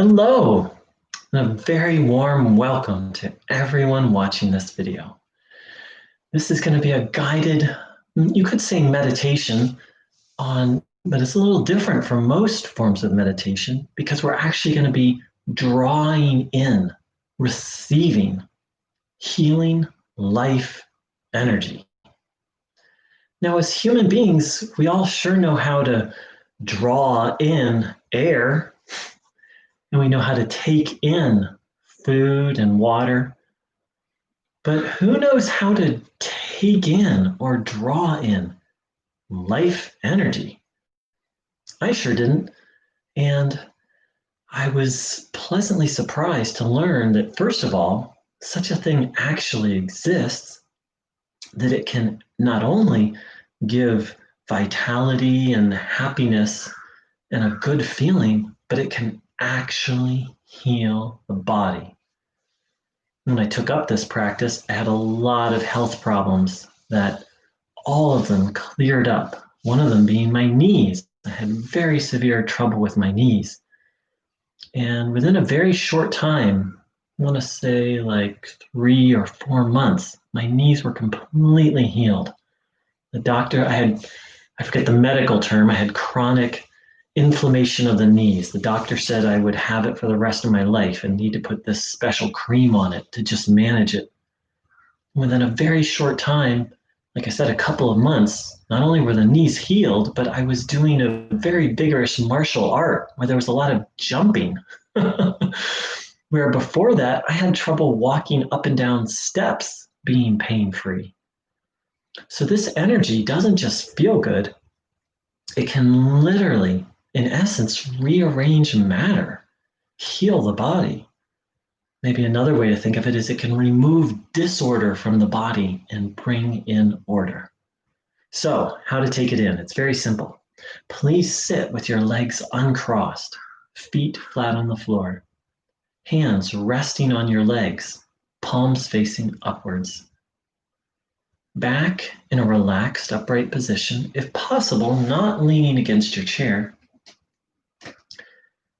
Hello, and a very warm welcome to everyone watching this video. This is going to be a guided, you could say meditation but it's a little different from most forms of meditation because we're actually going to be drawing in, receiving, healing life energy. Now, as human beings, we all sure know how to draw in air, and we know how to take in food and water. But who knows how to take in or draw in life energy? I sure didn't. And I was pleasantly surprised to learn that, first of all, such a thing actually exists, that it can not only give vitality and happiness and a good feeling, but it can actually heal the body. When I took up this practice, I had a lot of health problems that all of them cleared up. One of them being my knees. I had very severe trouble with my knees. And within a very short time, I want to say like 3 or 4 months, my knees were completely healed. The doctor, I forget the medical term, I had chronic inflammation of the knees. The doctor said I would have it for the rest of my life and need to put this special cream on it to just manage it. Within a very short time, like I said, a couple of months, not only were the knees healed, but I was doing a very vigorous martial art where there was a lot of jumping. Where before that, I had trouble walking up and down steps being pain free. So this energy doesn't just feel good, it can literally, in essence, rearrange matter, heal the body. Maybe another way to think of it is it can remove disorder from the body and bring in order. So, how to take it in? It's very simple. Please sit with your legs uncrossed, feet flat on the floor, hands resting on your legs, palms facing upwards. Back in a relaxed, upright position, if possible, not leaning against your chair.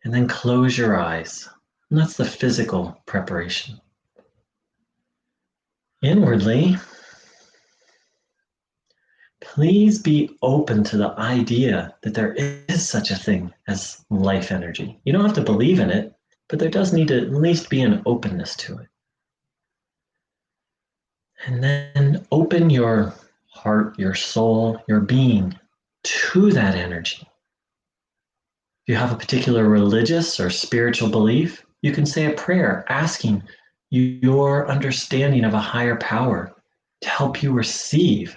And then close your eyes. And that's the physical preparation. Inwardly, please be open to the idea that there is such a thing as life energy. You don't have to believe in it, but there does need to at least be an openness to it. And then open your heart, your soul, your being to that energy. If you have a particular religious or spiritual belief, you can say a prayer asking your understanding of a higher power to help you receive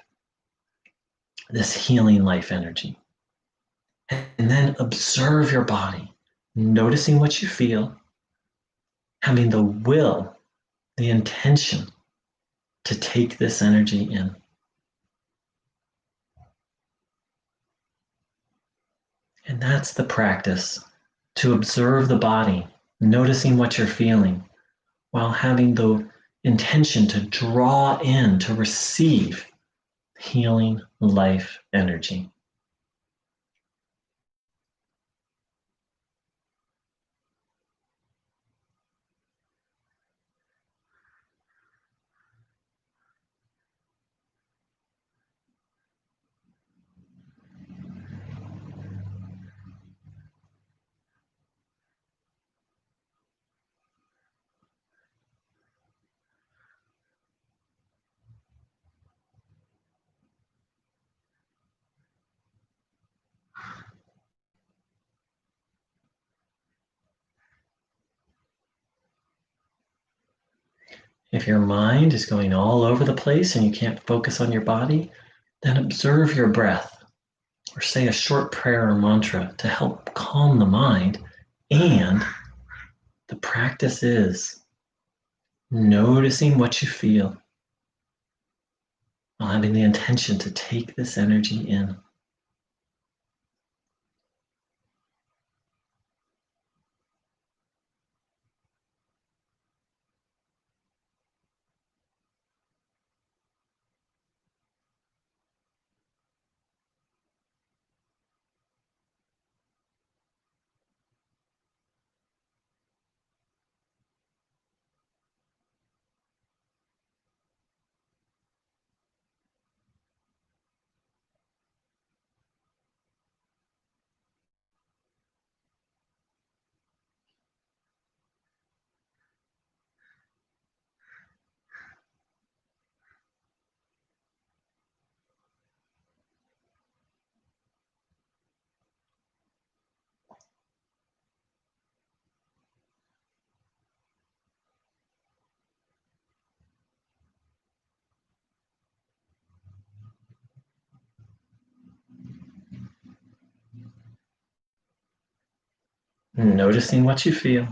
this healing life energy. And then observe your body, noticing what you feel, having the will, the intention to take this energy in. And that's the practice, to observe the body, noticing what you're feeling, while having the intention to draw in, to receive healing life energy. If your mind is going all over the place and you can't focus on your body, then observe your breath or say a short prayer or mantra to help calm the mind. And the practice is noticing what you feel while having the intention to take this energy in. Noticing what you feel.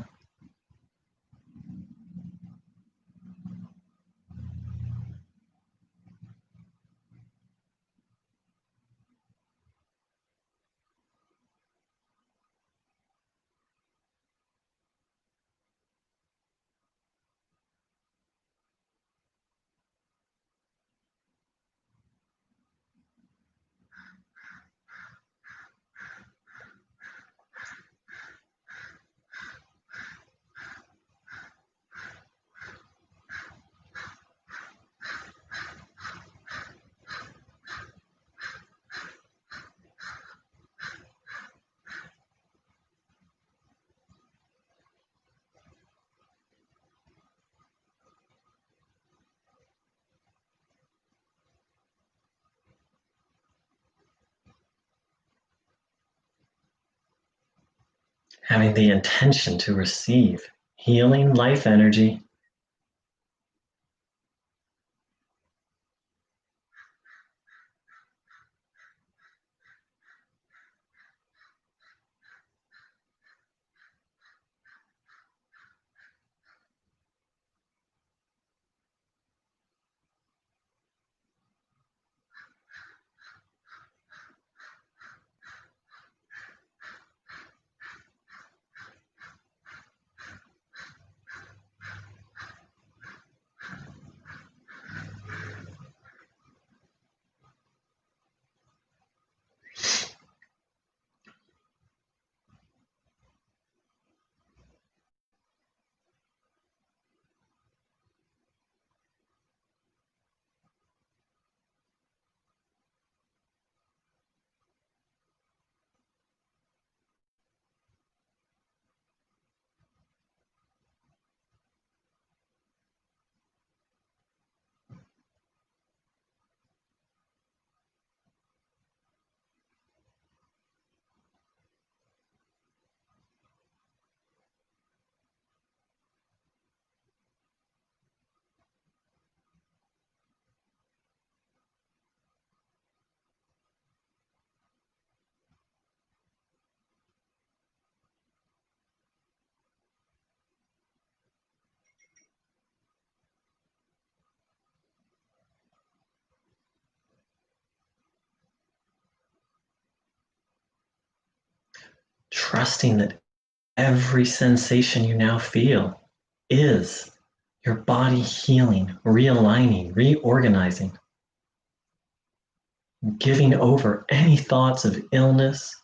Having the intention to receive healing life energy. Trusting that every sensation you now feel is your body healing, realigning, reorganizing, giving over any thoughts of illness.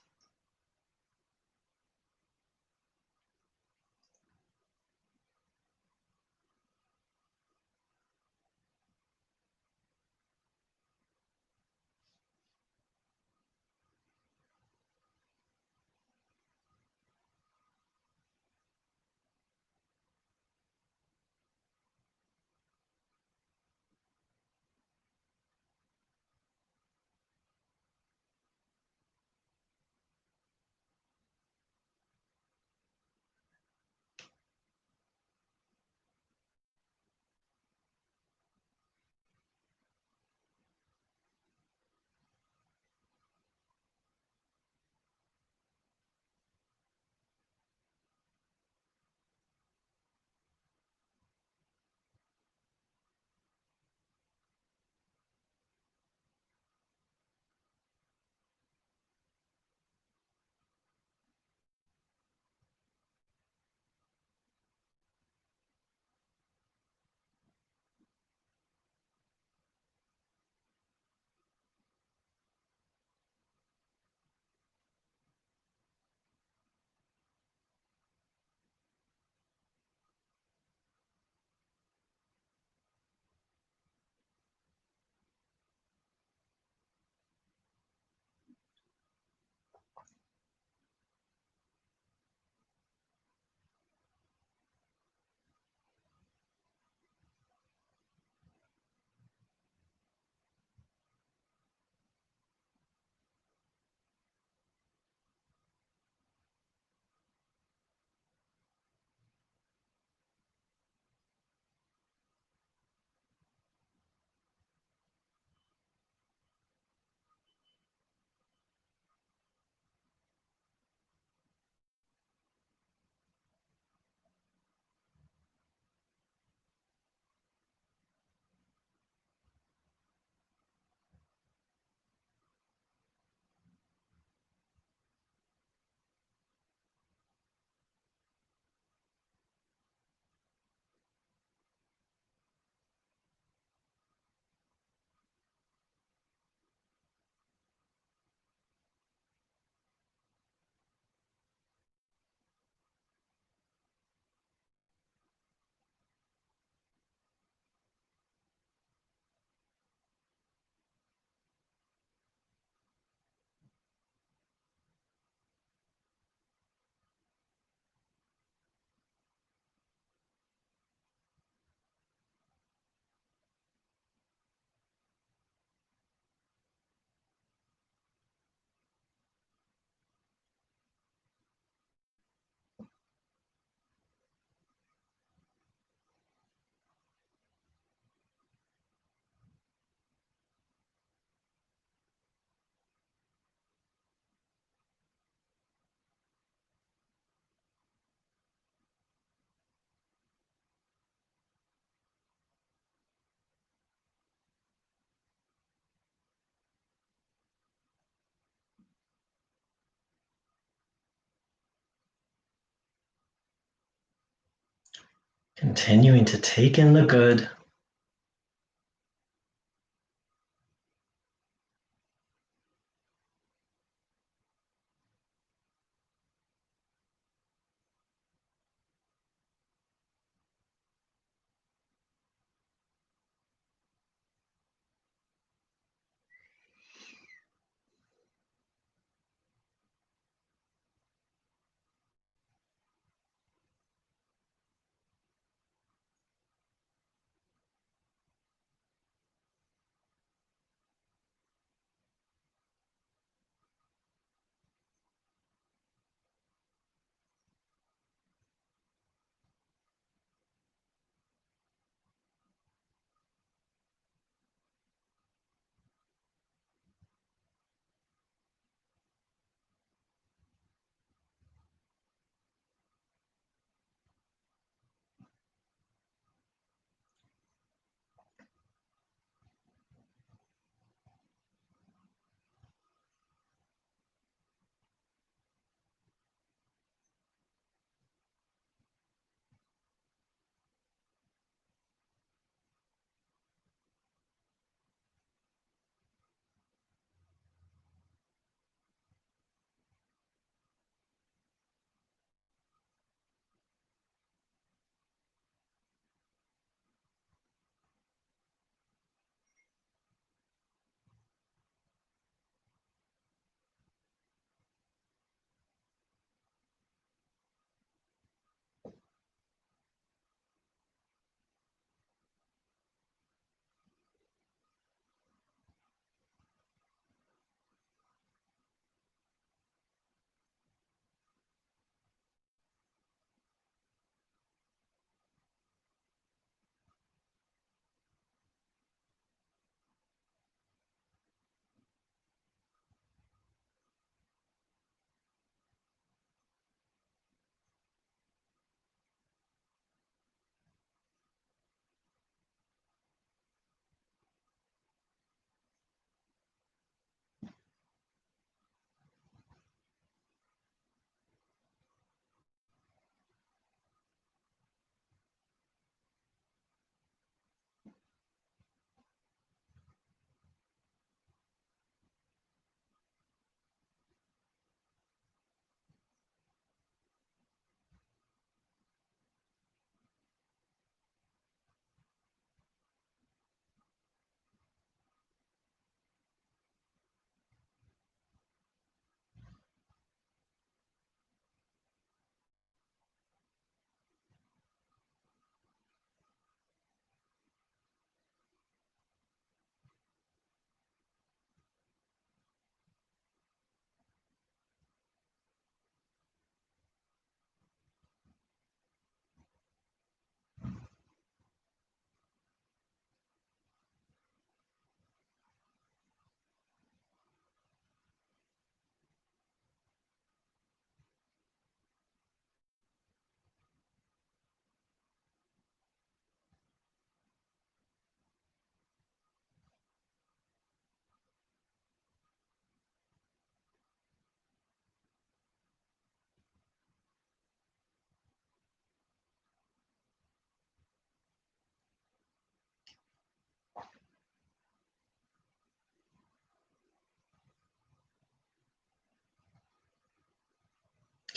Continuing to take in the good.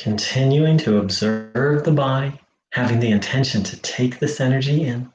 Continuing to observe the body, having the intention to take this energy in.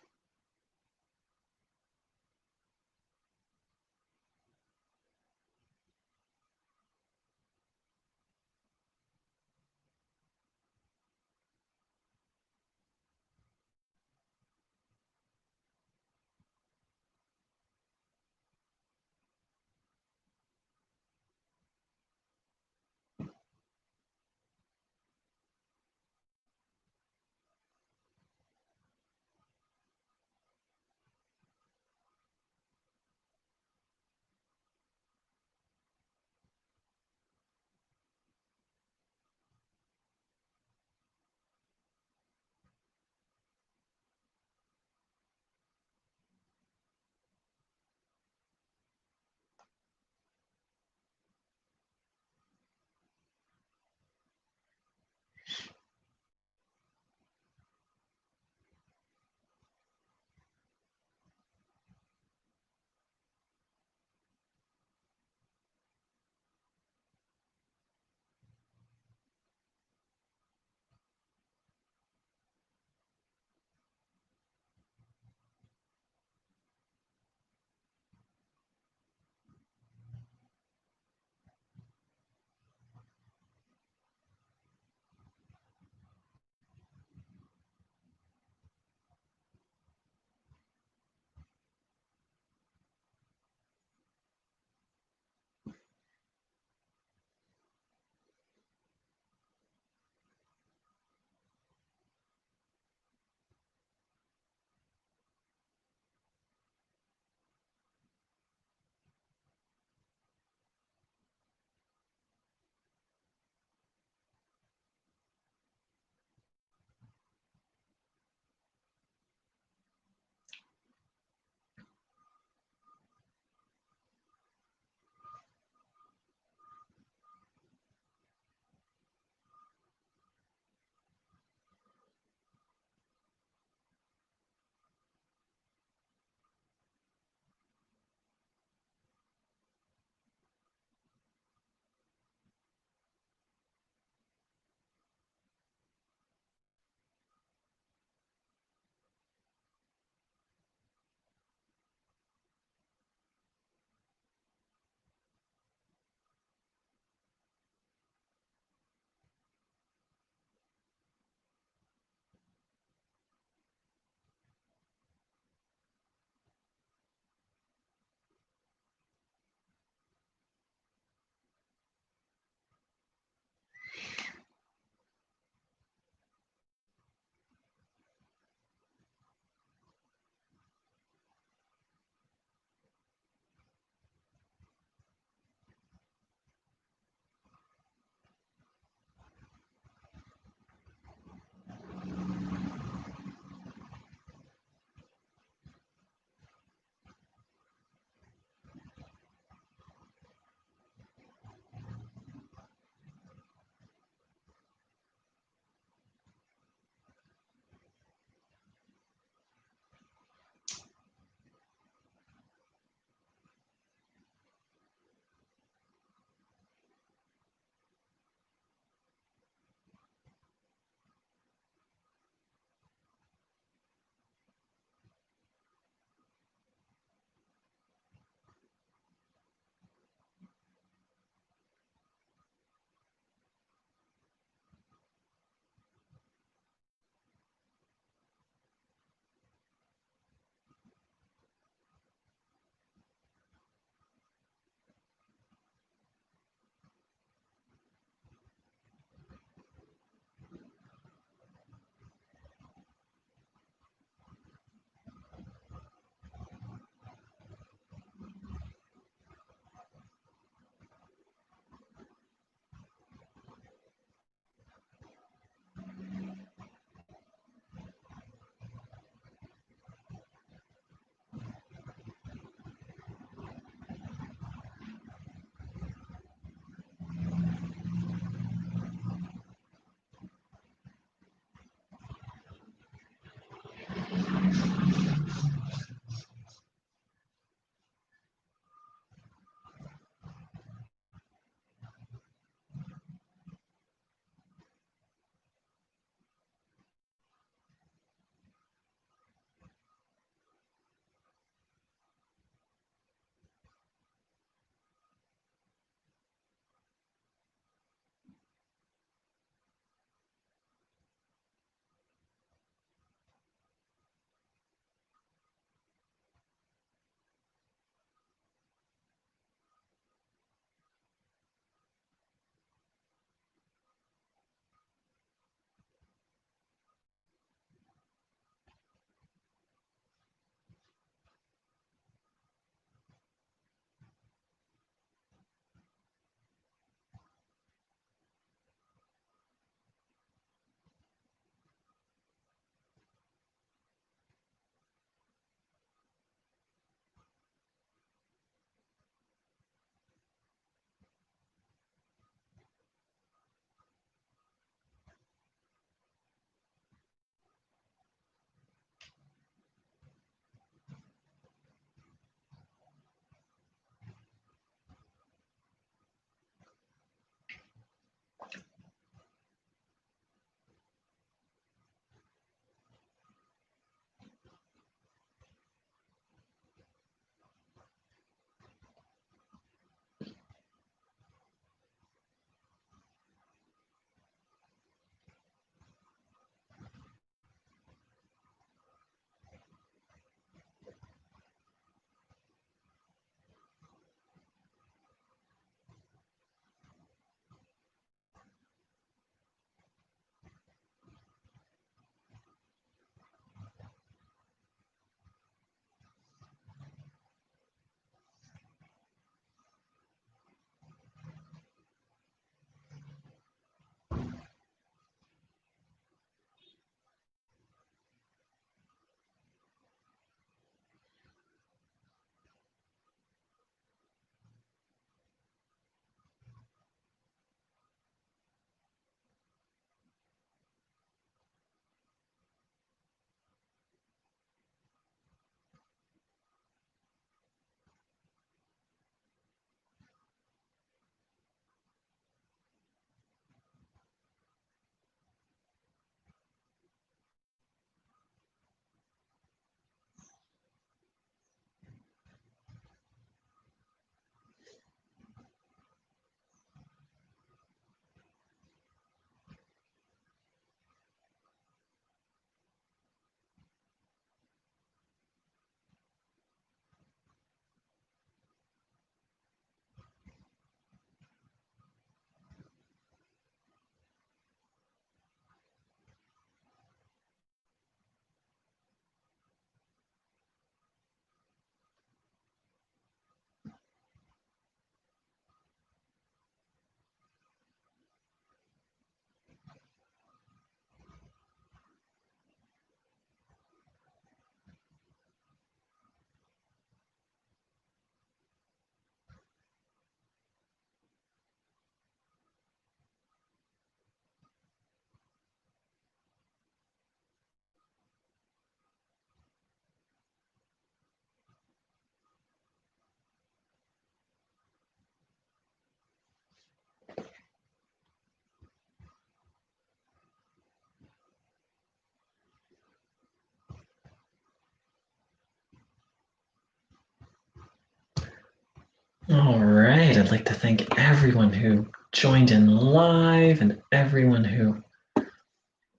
All right, I'd like to thank everyone who joined in live and everyone who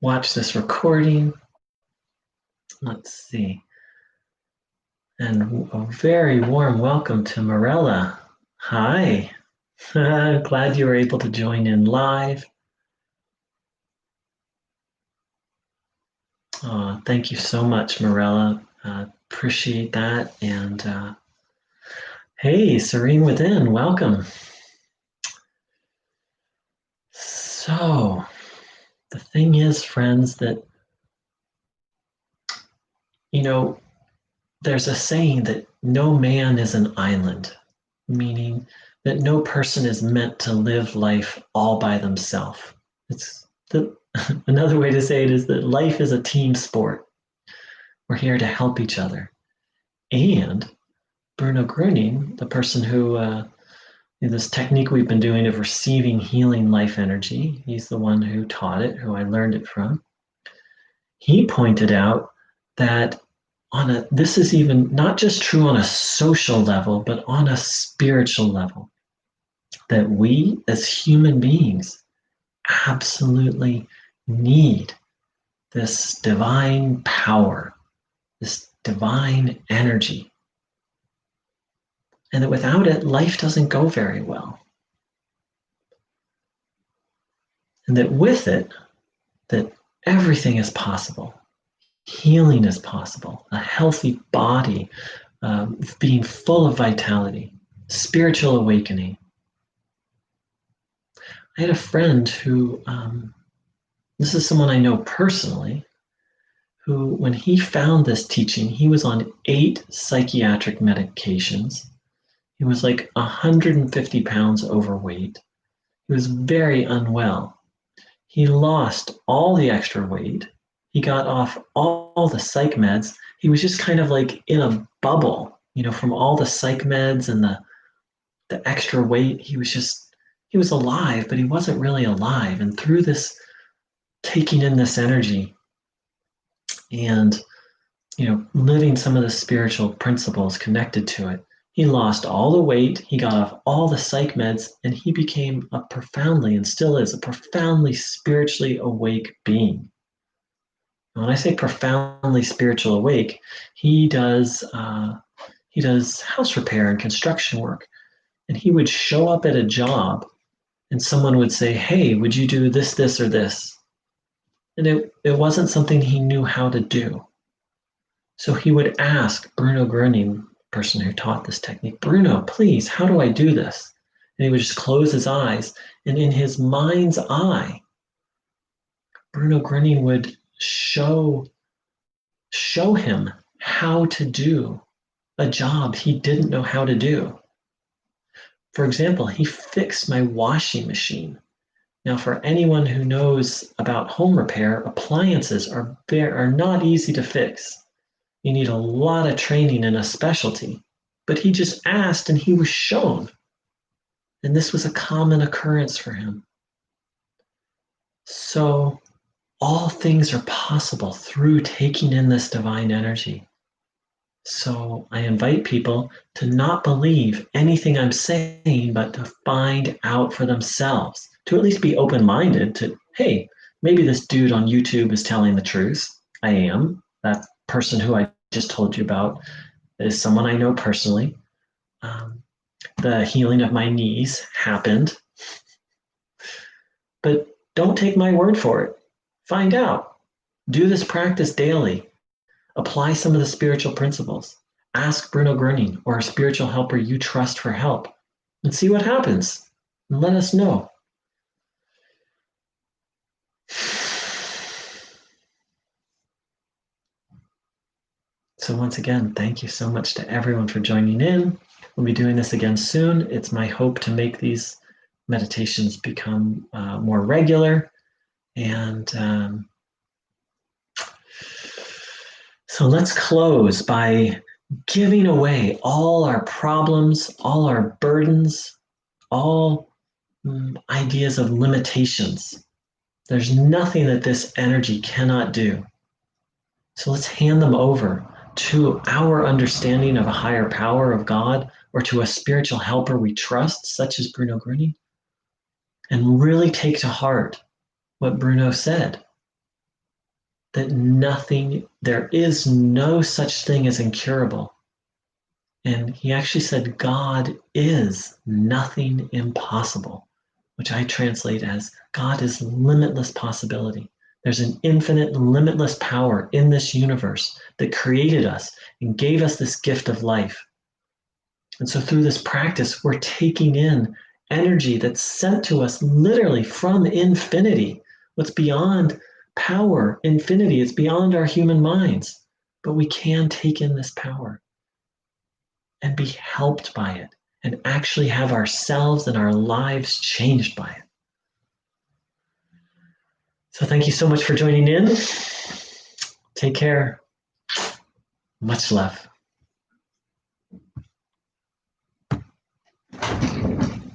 watched this recording. Let's see. And a very warm welcome to Morella. Hi. Glad you were able to join in live. Thank you so much, Morella. Appreciate that. And hey, Serene Within, welcome. So, the thing is, friends, that, there's a saying that no man is an island, meaning that no person is meant to live life all by themselves. It's another way to say it is that life is a team sport. We're here to help each other. And Bruno Gruning, the person who this technique we've been doing of receiving healing life energy, he's the one who taught it, who I learned it from. He pointed out that this is even not just true on a social level, but on a spiritual level, that we as human beings absolutely need this divine power, this divine energy, and that without it, life doesn't go very well. And that with it, that everything is possible. Healing is possible, a healthy body, being full of vitality, spiritual awakening. I had a friend who, this is someone I know personally, who, when he found this teaching, he was on 8 psychiatric medications. He was like 150 pounds overweight. He was very unwell. He lost all the extra weight. He got off all the psych meds. He was just kind of like in a bubble, from all the psych meds and the extra weight. He was alive, but he wasn't really alive. And through this, taking in this energy and, living some of the spiritual principles connected to it, he lost all the weight, he got off all the psych meds, and he became a profoundly, and still is, a profoundly spiritually awake being. When I say profoundly spiritual awake, he does house repair and construction work, and he would show up at a job, and someone would say, "Hey, would you do this, this, or this?" And it wasn't something he knew how to do. So he would ask Bruno Gruning, the person who taught this technique, "Bruno, please, how do I do this?" And he would just close his eyes, and in his mind's eye, Bruno Gruning would show him how to do a job he didn't know how to do. For example, he fixed my washing machine. Now, for anyone who knows about home repair, appliances are not easy to fix. You need a lot of training and a specialty. But he just asked and he was shown. And this was a common occurrence for him. So all things are possible through taking in this divine energy. So I invite people to not believe anything I'm saying, but to find out for themselves, to at least be open-minded to, hey, maybe this dude on YouTube is telling the truth. I am. That person who I just told you about is someone I know personally. The healing of my knees happened. But don't take my word for it. Find out. Do this practice daily. Apply some of the spiritual principles. Ask Bruno Gruning or a spiritual helper you trust for help and see what happens. And let us know. So once again, thank you so much to everyone for joining in. We'll be doing this again soon. It's my hope to make these meditations become more regular. And so let's close by giving away all our problems, all our burdens, all ideas of limitations. There's nothing that this energy cannot do. So let's hand them over to our understanding of a higher power of God or to a spiritual helper we trust, such as Bruno Gruny, and really take to heart what Bruno said, that there is no such thing as incurable. And he actually said, God is nothing impossible, which I translate as God is limitless possibility. There's an infinite, limitless power in this universe that created us and gave us this gift of life. And so through this practice, we're taking in energy that's sent to us literally from infinity. What's beyond power, infinity, it's beyond our human minds. But we can take in this power and be helped by it and actually have ourselves and our lives changed by it. So thank you so much for joining in. Take care. Much love.